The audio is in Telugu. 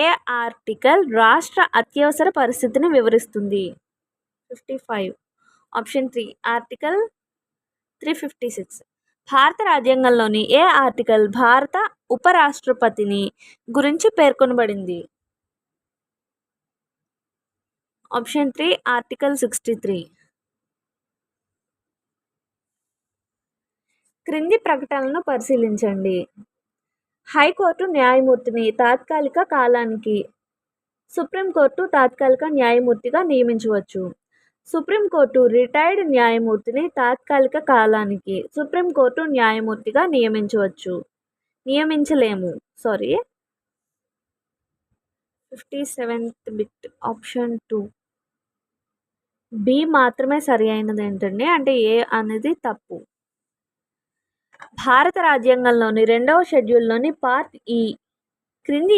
ఏ ఆర్టికల్ రాష్ట్ర అత్యవసర పరిస్థితిని వివరిస్తుంది? 55. Option 3 article 356. భారత రాజ్యాంగంలోని ఏ ఆర్టికల్ భారత ఉపరాష్ట్రపతిని గురించి పేర్కొనబడింది? Option 3 article 63. క్రింది ప్రకటనలను పరిశీలించండి. హైకోర్టు న్యాయమూర్తిని తాత్కాలిక కాలానికి సుప్రీంకోర్టు తాత్కాలిక న్యాయమూర్తిగా నియమించవచ్చు. సుప్రీంకోర్టు రిటైర్డ్ న్యాయమూర్తిని తాత్కాలిక కాలానికి సుప్రీంకోర్టు న్యాయమూర్తిగా నియమించలేము. 57th బిట్ ఆప్షన్ 2 బి మాత్రమే సరి అయినది ఏంటండి, అంటే ఏ అనేది తప్పు. భారత రాజ్యాంగంలోని 2వ షెడ్యూల్లోని పార్ట్ ఈ క్రింది